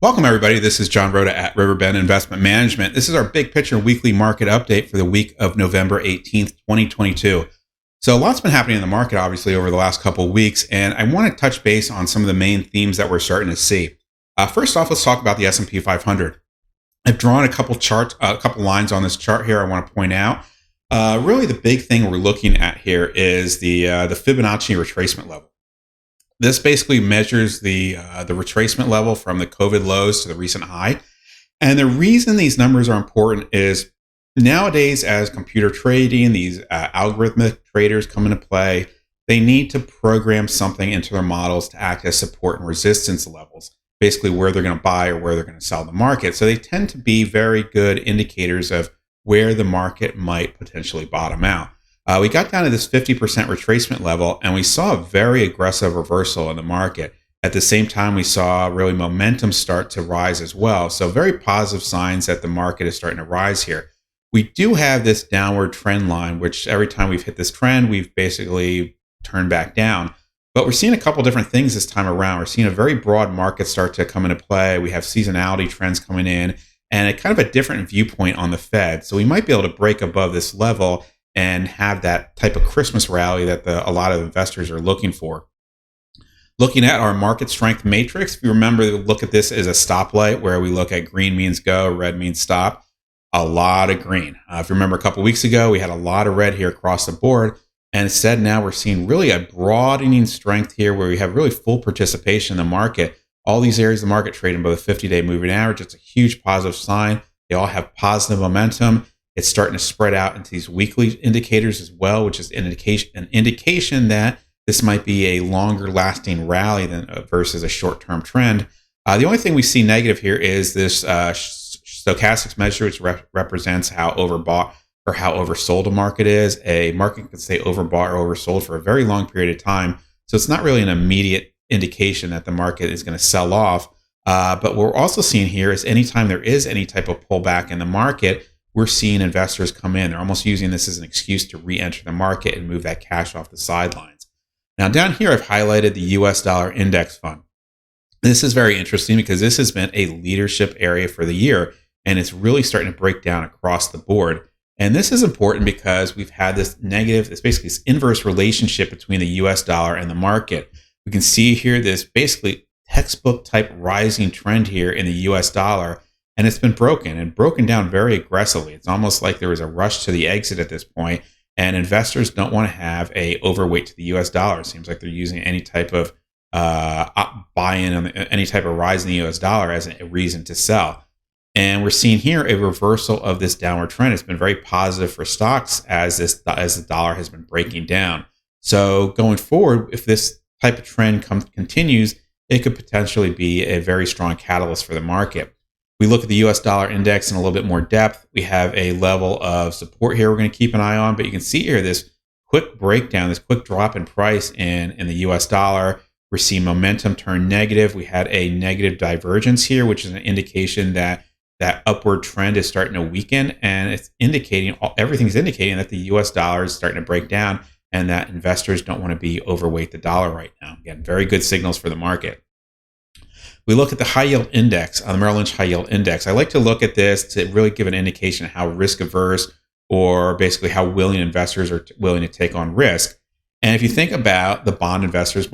Welcome, everybody. This is John Rothe at Riverbend Investment Management. This is our big picture weekly market update for the week of November 18th, 2022. So, a lot's been happening in the market, obviously, over the last couple of weeks, and I want to touch base on some of the main themes that we're starting to see. First off, let's talk about the S&P 500. I've drawn a couple charts, a couple lines on this chart here I want to point out. Really, the big thing we're looking at here is the Fibonacci retracement level. This basically measures the retracement level from the COVID lows to the recent high. And the reason these numbers are important is nowadays, as computer trading, these algorithmic traders come into play, they need to program something into their models to act as support and resistance levels, basically where they're going to buy or where they're going to sell the market. So they tend to be very good indicators of where the market might potentially bottom out. We got down to this 50% retracement level, and we saw a very aggressive reversal in the market. At the same time, we saw really momentum start to rise as well. So very positive signs that the market is starting to rise here. We do have this downward trend line, which every time we've hit this trend, we've basically turned back down. But we're seeing a couple different things this time around. We're seeing a very broad market start to come into play. We have seasonality trends coming in and a kind of a different viewpoint on the Fed. So we might be able to break above this level and have that type of Christmas rally that a lot of investors are looking for. Looking at our market strength matrix, if you remember, look at this as a stoplight where we look at green means go, red means stop. A lot of green. If you remember a couple weeks ago, we had a lot of red here across the board. And instead now we're seeing really a broadening strength here where we have really full participation in the market. All these areas of the market trade in both 50-day moving average. It's a huge positive sign. They all have positive momentum. It's starting to spread out into these weekly indicators as well, which is an indication that this might be a longer lasting rally than versus a short-term trend. The only thing we see negative here is this stochastics measure, which represents how overbought or how oversold a market is. A market can stay overbought or oversold for a very long period of time. So it's not really an immediate indication that the market is going to sell off. But what we're also seeing here is anytime there is any type of pullback in the market, we're seeing investors come in. They're almost using this as an excuse to re-enter the market and move that cash off the sidelines. Now down here, I've highlighted the US dollar index fund. This is very interesting because this has been a leadership area for the year, and it's really starting to break down across the board. And this is important because we've had this negative, it's basically this inverse relationship between the US dollar and the market. We can see here this basically textbook type rising trend here in the US dollar. And it's been broken down very aggressively. It's almost like there was a rush to the exit at this point, and investors don't want to have a overweight to the US dollar. It seems like they're using any type of buy-in on any type of rise in the US dollar as a reason to sell. And we're seeing here a reversal of this downward trend. It's been very positive for stocks as the dollar has been breaking down. So going forward, if this type of trend continues, it could potentially be a very strong catalyst for the market. We look at the US dollar index in a little bit more depth. We have a level of support here we're going to keep an eye on, but you can see here this quick breakdown, this quick drop in price in the US dollar. We're seeing momentum turn negative. We had a negative divergence here, which is an indication that that upward trend is starting to weaken, and it's indicating, everything's indicating that the US dollar is starting to break down and that investors don't want to be overweight the dollar right now. Again, very good signals for the market. We look at the high yield index, the Merrill Lynch high yield index. I like to look at this to really give an indication of how risk averse or basically how willing investors are willing to take on risk. And if you think about the bond investors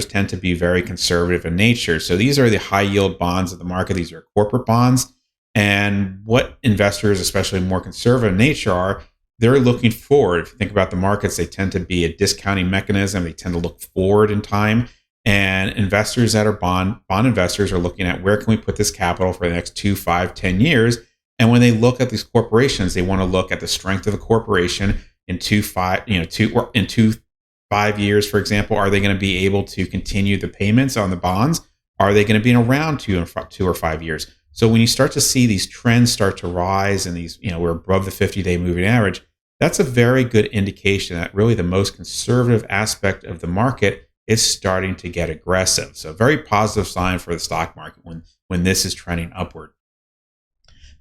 tend to be very conservative in nature. So these are the high yield bonds of the market. These are corporate bonds. And what investors, especially more conservative in nature, are, they're looking forward. If you think about the markets, they tend to be a discounting mechanism. They tend to look forward in time. And investors that are bond investors are looking at, where can we put this capital for the next 2, 5, 10 years? And when they look at these corporations, they want to look at the strength of the corporation in 5 years, for example. Are they going to be able to continue the payments on the bonds? Are they going to be around 2 or 5 years? So when you start to see these trends start to rise and these, we're above the 50-day moving average, that's a very good indication that really the most conservative aspect of the market is starting to get aggressive. So a very positive sign for the stock market when this is trending upward.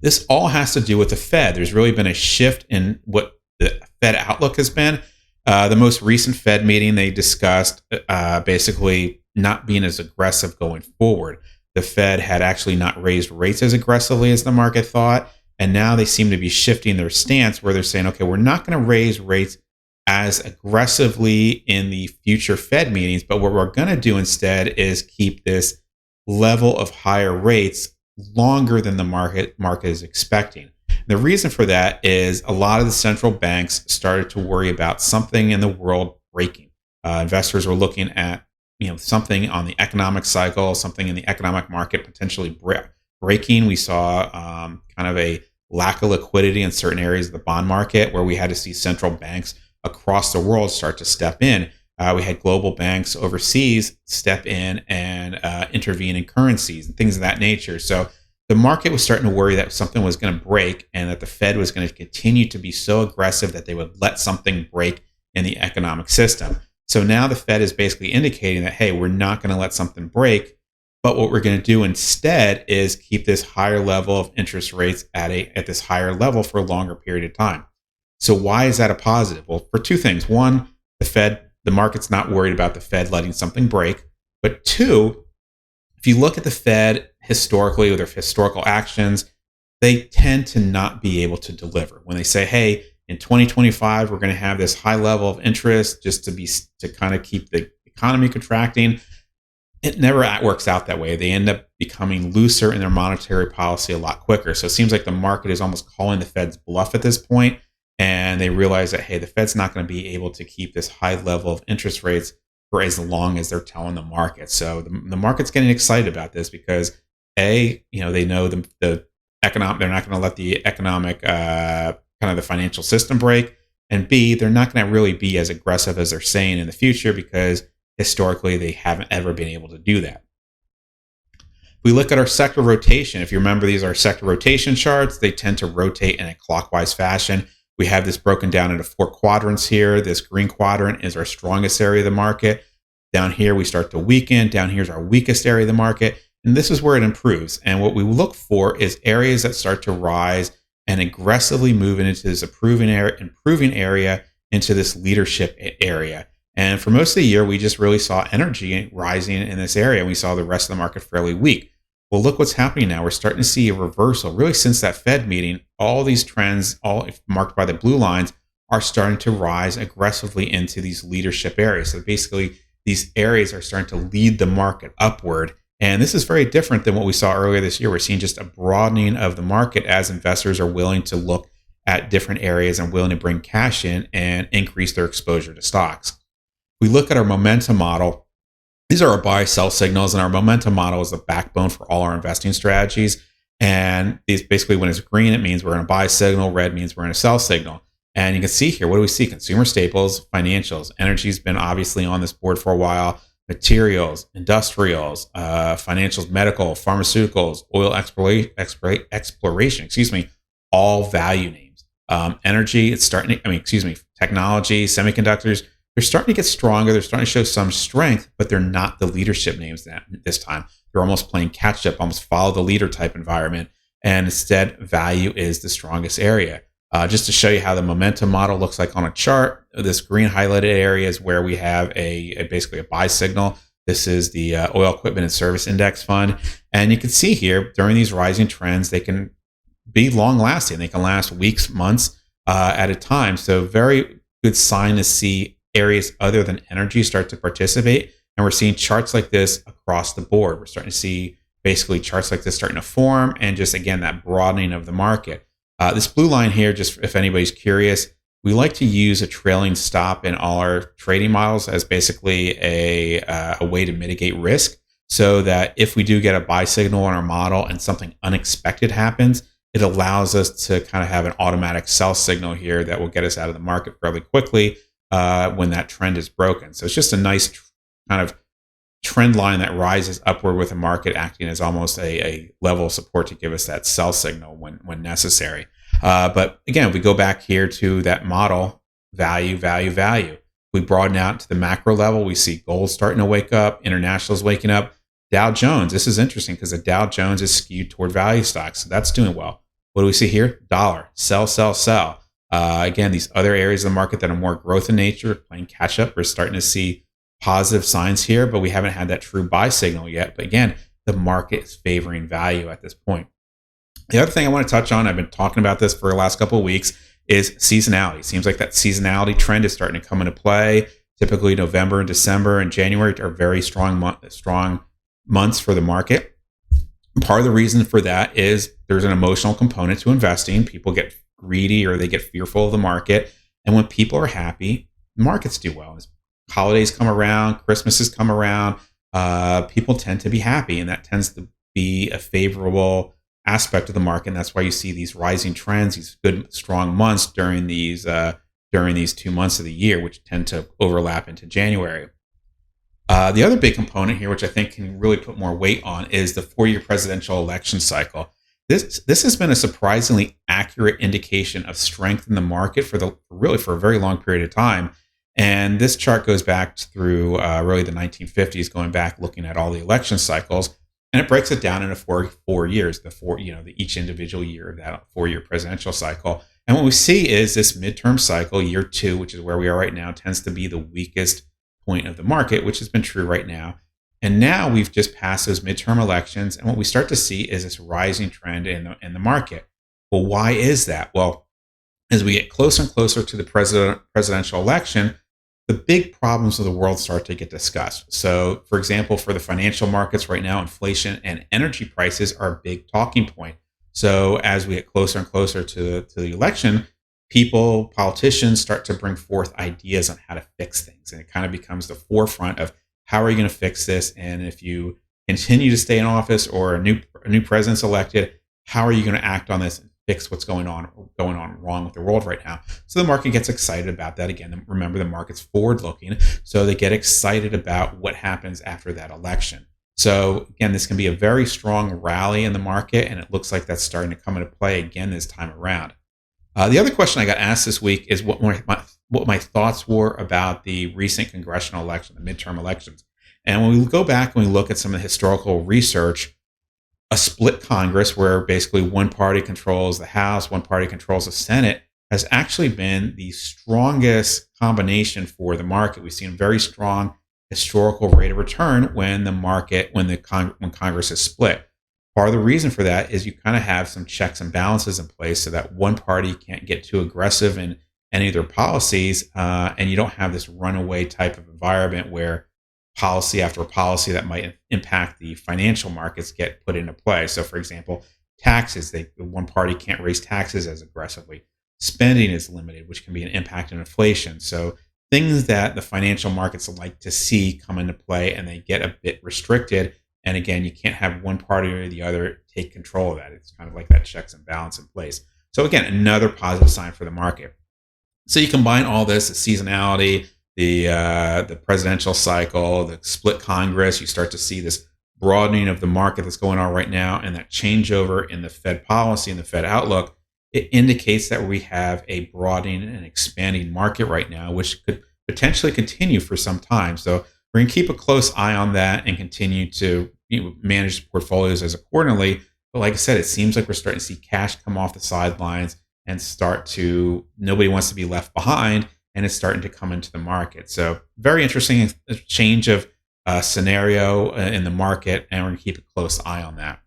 This all has to do with the Fed. There's really been a shift in what the Fed outlook has been. The most recent Fed meeting, they discussed basically not being as aggressive going forward. the Fed had actually not raised rates as aggressively as the market thought. And now they seem to be shifting their stance where they're saying, okay, we're not going to raise rates as aggressively in the future Fed meetings, but what we're going to do instead is keep this level of higher rates longer than the market is expecting. The reason for that is a lot of the central banks started to worry about something in the world breaking. Investors were looking at something on the economic cycle, something in the economic market potentially breaking. We saw kind of a lack of liquidity in certain areas of the bond market where we had to see central banks across the world start to step in. We had global banks overseas step in and intervene in currencies and things of that nature. So the market was starting to worry that something was going to break and that the Fed was going to continue to be so aggressive that they would let something break in the economic system. So now the Fed is basically indicating that, hey, we're not going to let something break, but what we're going to do instead is keep this higher level of interest rates at this higher level for a longer period of time. So why is that a positive? Well, for two things. One, the market's not worried about the Fed letting something break. But two, if you look at the Fed historically with their historical actions, they tend to not be able to deliver. When they say, hey, in 2025, we're going to have this high level of interest just to kind of keep the economy contracting, it never works out that way. They end up becoming looser in their monetary policy a lot quicker. So it seems like the market is almost calling the Fed's bluff at this point, and they realize that, hey, the Fed's not going to be able to keep this high level of interest rates for as long as they're telling the market. So the market's getting excited about this because they know the economic, they're not going to let the economic kind of the financial system break, and B, they're not going to really be as aggressive as they're saying in the future because historically they haven't ever been able to do that. We look at our sector rotation. If you remember, these are sector rotation charts. They tend to rotate in a clockwise fashion. We have this broken down into 4 quadrants here. This green quadrant is our strongest area of the market. Down here, we start to weaken. Down here is our weakest area of the market. And this is where it improves. And what we look for is areas that start to rise and aggressively move into this improving area into this leadership area. And for most of the year, we just really saw energy rising in this area. We saw the rest of the market fairly weak. Well, look what's happening now. We're starting to see a reversal. Really, since that Fed meeting, all these trends, all marked by the blue lines, are starting to rise aggressively into these leadership areas. So basically, these areas are starting to lead the market upward. And this is very different than what we saw earlier this year. We're seeing just a broadening of the market as investors are willing to look at different areas and willing to bring cash in and increase their exposure to stocks. We look at our momentum model. These are our buy-sell signals, and our momentum model is the backbone for all our investing strategies. And these basically, when it's green, it means we're in a buy signal. Red means we're in a sell signal. And you can see here, what do we see? Consumer staples, financials. Energy's been obviously on this board for a while. Materials, industrials, financials, medical, pharmaceuticals, oil exploration, all value names. Energy, technology, semiconductors, they're starting to get stronger. They're starting to show some strength, but they're not the leadership names this time. They're almost playing catch up, almost follow the leader type environment. And instead, value is the strongest area. Just to show you how the momentum model looks like on a chart, this green highlighted area is where we have basically a buy signal. This is the Oil Equipment and Service Index Fund. And you can see here, during these rising trends, they can be long lasting. They can last weeks, months at a time. So very good sign to see areas other than energy start to participate. And we're seeing charts like this across the board. We're starting to see basically charts like this starting to form, and just, again, that broadening of the market. This blue line here, just if anybody's curious, we like to use a trailing stop in all our trading models as basically a way to mitigate risk, so that if we do get a buy signal in our model and something unexpected happens, it allows us to kind of have an automatic sell signal here that will get us out of the market fairly quickly when that trend is broken. So it's just a nice kind of trend line that rises upward with the market acting as almost a level of support to give us that sell signal when necessary. But again, if we go back here to that model, value. We broaden out to the macro level. We see gold starting to wake up. International's waking up. Dow Jones. This is interesting because the Dow Jones is skewed toward value stocks. So that's doing well. What do we see here? Dollar. Sell. Again, these other areas of the market that are more growth in nature, playing catch up. We're starting to see positive signs here, but we haven't had that true buy signal yet. But again, the market is favoring value at this point. The other thing I want to touch on, I've been talking about this for the last couple of weeks, is seasonality. Seems like that seasonality trend is starting to come into play. Typically, November and December and January are very strong months for the market. Part of the reason for that is there's an emotional component to investing. People get greedy or they get fearful of the market. And when people are happy, markets do well. As holidays come around, Christmases come around, people tend to be happy. And that tends to be a favorable aspect of the market. And that's why you see these rising trends, these good, strong months during these 2 months of the year, which tend to overlap into January. The other big component here, which I think can really put more weight on, is the 4-year presidential election cycle. This has been a surprisingly accurate indication of strength in the market for a very long period of time. And this chart goes back through really the 1950s, going back looking at all the election cycles, and it breaks it down into four years, each individual year of that 4-year presidential cycle. And what we see is this midterm cycle, year 2, which is where we are right now, tends to be the weakest point of the market, which has been true right now. And now we've just passed those midterm elections, and what we start to see is this rising trend in the market. Well, why is that? Well, as we get closer and closer to the presidential election, the big problems of the world start to get discussed. So, for example, for the financial markets right now, inflation and energy prices are a big talking point. So as we get closer and closer to the election, politicians start to bring forth ideas on how to fix things. And it kind of becomes the forefront of how are you going to fix this? And if you continue to stay in office or a new president's elected, how are you going to act on this and fix what's going on wrong with the world right now? So the market gets excited about that. Again, remember, the market's forward looking. So they get excited about what happens after that election. So again, this can be a very strong rally in the market, and it looks like that's starting to come into play again this time around. The other question I got asked this week is what my thoughts were about the recent congressional election, the midterm elections. And when we go back and we look at some of the historical research, a split Congress where basically one party controls the House, one party controls the Senate, has actually been the strongest combination for the market. We've seen very strong historical rate of return when Congress is split. Part of the reason for that is you kind of have some checks and balances in place so that one party can't get too aggressive in any of their policies, and you don't have this runaway type of environment where policy after policy that might impact the financial markets get put into play. So, for example, taxes, one party can't raise taxes as aggressively. Spending is limited, which can be an impact on inflation. So things that the financial markets like to see come into play, and they get a bit restricted. And again, you can't have one party or the other take control of that. It's kind of like that checks and balance in place. So again, another positive sign for the market. So you combine all this, the seasonality, the presidential cycle, the split Congress, you start to see this broadening of the market that's going on right now, and that changeover in the Fed policy and the Fed outlook. It indicates that we have a broadening and expanding market right now, which could potentially continue for some time. So we're going to keep a close eye on that and continue to manage portfolios as accordingly. But like I said, it seems like we're starting to see cash come off the sidelines and nobody wants to be left behind, and it's starting to come into the market. So very interesting change of scenario in the market, and we're going to keep a close eye on that.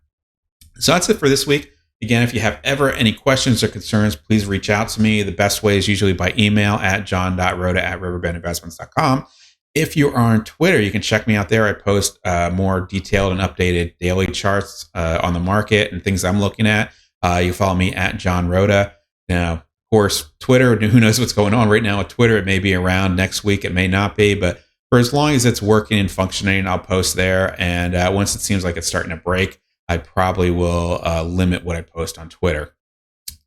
So that's it for this week. Again, if you have ever any questions or concerns, please reach out to me. The best way is usually by email at john.rothe@riverbendinvestments.com. If you are on Twitter, you can check me out there. I post more detailed and updated daily charts on the market and things I'm looking at. You follow me at John Rothe. Now, of course, Twitter, who knows what's going on right now with Twitter? It may be around next week. It may not be. But for as long as it's working and functioning, I'll post there. And once it seems like it's starting to break, I probably will limit what I post on Twitter.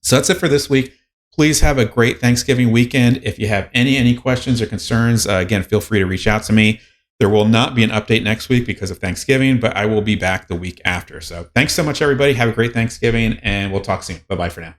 So that's it for this week. Please have a great Thanksgiving weekend. If you have any questions or concerns, again, feel free to reach out to me. There will not be an update next week because of Thanksgiving, but I will be back the week after. So thanks so much, everybody. Have a great Thanksgiving, and we'll talk soon. Bye-bye for now.